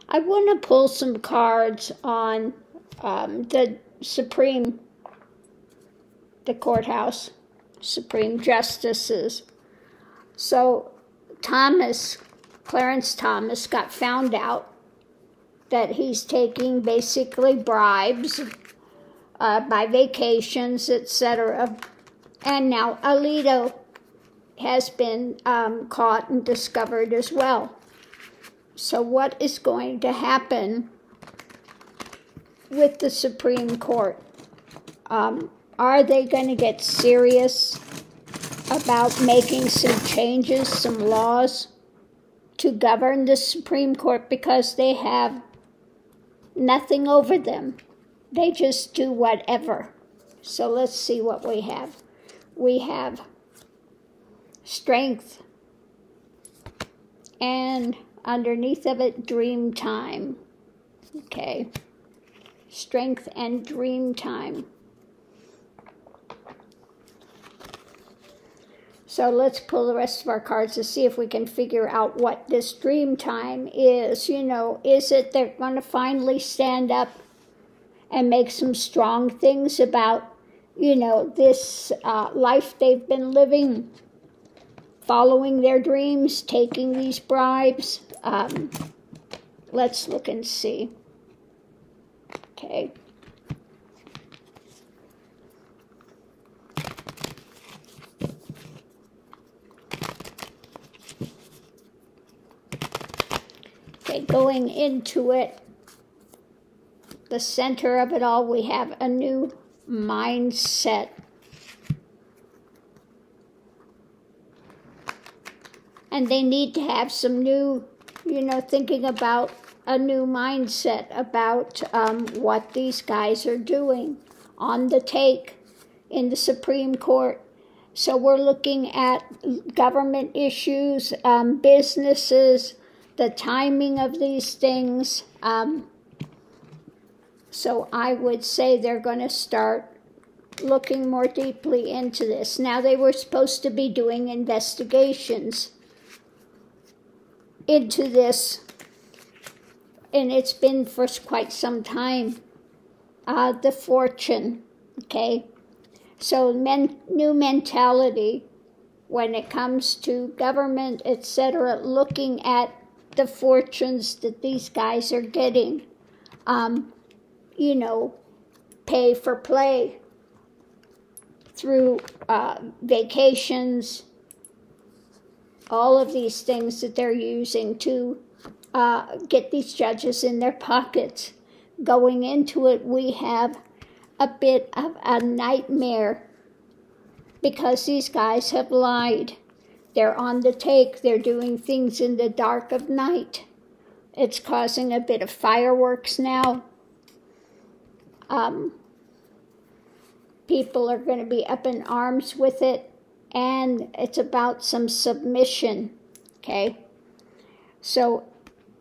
I want to pull some cards on the courthouse, Supreme Justices. So Clarence Thomas got found out that he's taking basically bribes, by vacations, etc. And now Alito has been caught and discovered as well. So what is going to happen with the Supreme Court? Are they going to get serious about making some changes, some laws to govern the Supreme Court, because they have nothing over them? They just do whatever. So let's see what we have. We have strength, and underneath of it, dream time. Okay. Strength and dream time. So let's pull the rest of our cards to see if we can figure out what this dream time is. Is it they're going to finally stand up and make some strong things about, this life they've been living, following their dreams, taking these bribes? Let's look and see. Okay. Okay, going into it, the center of it all, we have a new mindset. And they need to have some new, thinking about a new mindset about what these guys are doing on the take in the Supreme Court. So we're looking at government issues, businesses, the timing of these things. So I would say they're going to start looking more deeply into this. Now, they were supposed to be doing investigations into this, and it's been for quite some time. The fortune, okay? So new mentality when it comes to government, etc., looking at the fortunes that these guys are getting. Pay for play through vacations, all of these things that they're using to get these judges in their pockets. Going into it, we have a bit of a nightmare because these guys have lied. They're on the take. They're doing things in the dark of night. It's causing a bit of fireworks now. People are going to be up in arms with it, and it's about some submission, okay? So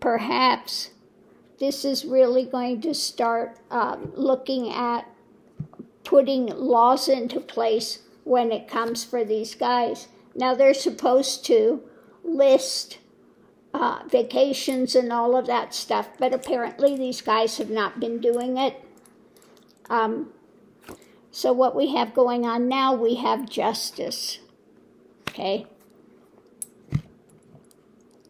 perhaps this is really going to start looking at putting laws into place when it comes for these guys. Now, they're supposed to list vacations and all of that stuff, but apparently these guys have not been doing it. So what we have going on now, we have justice, okay?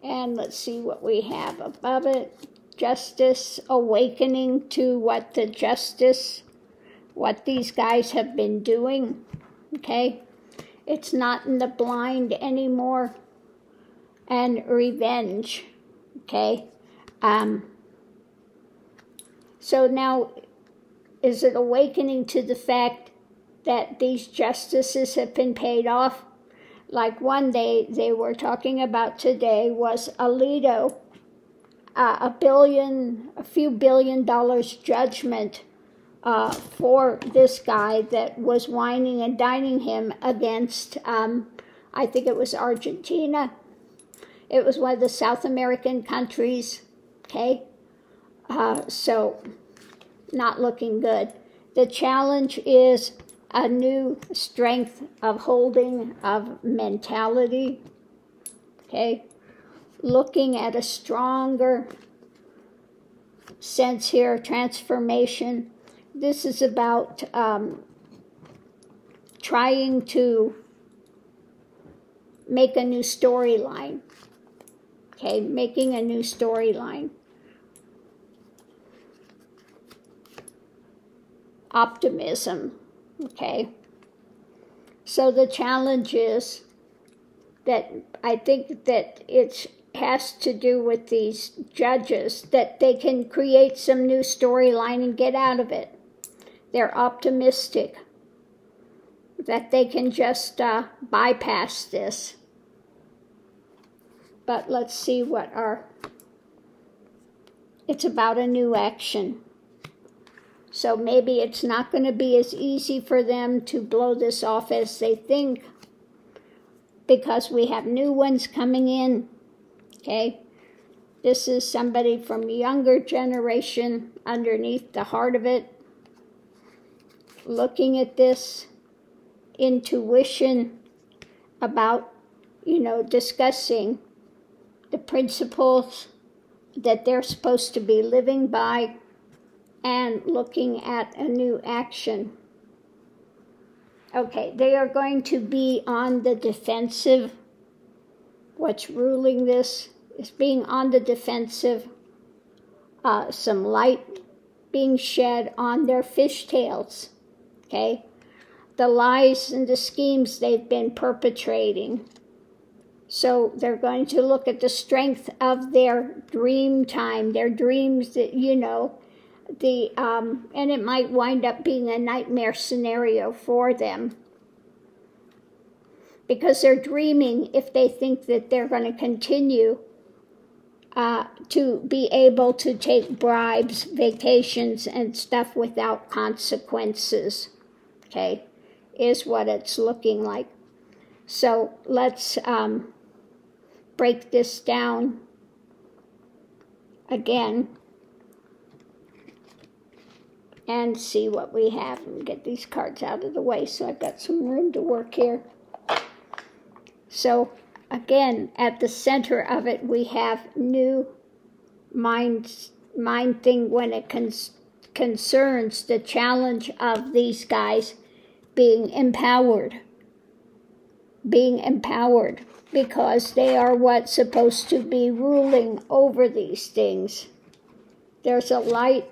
And let's see what we have above it. Justice, awakening to what these guys have been doing, okay? It's not in the blind anymore. And revenge, okay? So now, is it awakening to the fact that these justices have been paid off? Like one they were talking about today was Alito, a few billion dollars judgment for this guy that was whining and dining him against, I think it was Argentina. It was one of the South American countries, okay? So, not looking good. The challenge is a new strength of holding, of mentality, okay? Looking at a stronger sense here, transformation. This is about trying to make a new storyline. Okay, making a new storyline. Optimism. Okay. So the challenge is that I think that it has to do with these judges, that they can create some new storyline and get out of it. They're optimistic that they can just bypass this. But let's see what it's about a new action. So maybe it's not going to be as easy for them to blow this off as they think, because we have new ones coming in, okay? This is somebody from younger generation underneath the heart of it, looking at this, intuition about, discussing the principles that they're supposed to be living by and looking at a new action. Okay, they are going to be on the defensive. What's ruling this is being on the defensive. Some light being shed on their fishtails, okay? The lies and the schemes they've been perpetrating. So they're going to look at the strength of their dream time, their dreams that, and it might wind up being a nightmare scenario for them, because they're dreaming if they think that they're going to continue to be able to take bribes, vacations, and stuff without consequences, okay, is what it's looking like. So let's break this down again and see what we have, and get these cards out of the way so I've got some room to work here. So again, at the center of it, we have new mind thing when it concerns the challenge of these guys being empowered, because they are what's supposed to be ruling over these things. There's a light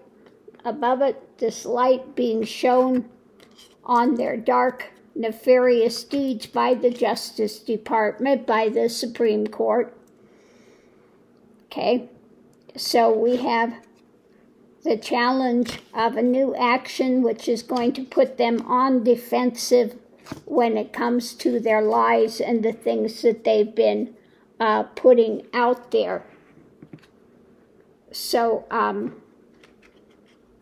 above it, this light being shown on their dark, nefarious deeds by the Justice Department, by the Supreme Court. Okay, so we have the challenge of a new action, which is going to put them on defensive when it comes to their lies and the things that they've been putting out there. So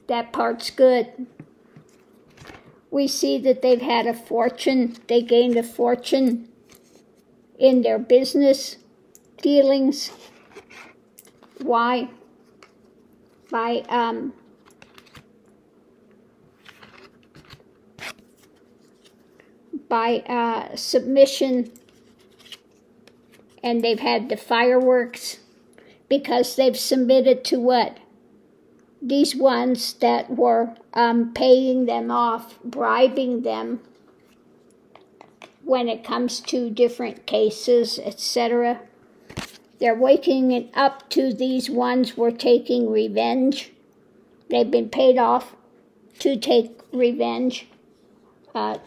that part's good. We see that they've had a fortune. They gained a fortune in their business dealings. Why? By submission, and they've had the fireworks because they've submitted to what? These ones that were paying them off, bribing them when it comes to different cases, etc. They're waking it up to these ones were taking revenge. They've been paid off to take revenge, go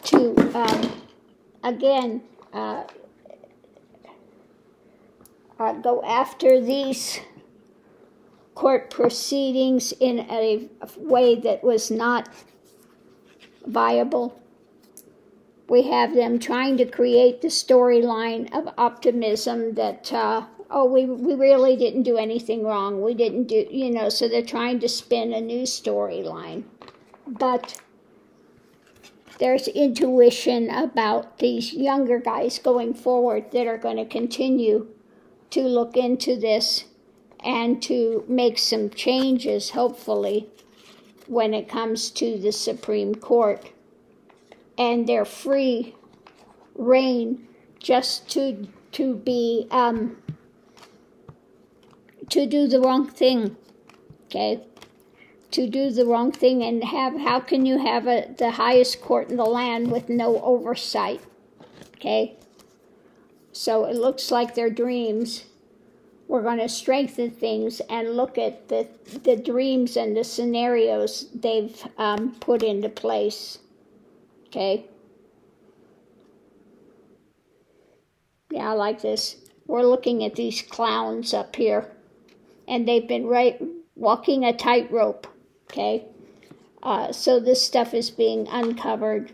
after these court proceedings in a way that was not viable. We have them trying to create the storyline of optimism that, we really didn't do anything wrong. We didn't do, so they're trying to spin a new storyline. But there's intuition about these younger guys going forward that are going to continue to look into this and to make some changes, hopefully, when it comes to the Supreme Court. And their free reign just to be, to do the wrong thing, okay? to do the wrong thing and how can you have the highest court in the land with no oversight? Okay? So it looks like their dreams. We're going to strengthen things and look at the dreams and the scenarios they've put into place. Okay? Yeah, I like this. We're looking at these clowns up here, and they've been walking a tightrope. Okay? So this stuff is being uncovered,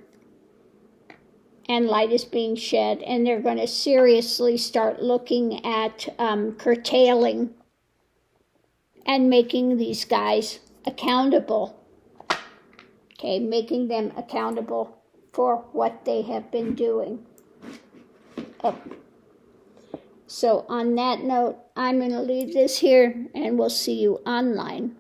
and light is being shed, and they're going to seriously start looking at curtailing and making these guys accountable. Okay, making them accountable for what they have been doing. So on that note, I'm going to leave this here, and we'll see you online.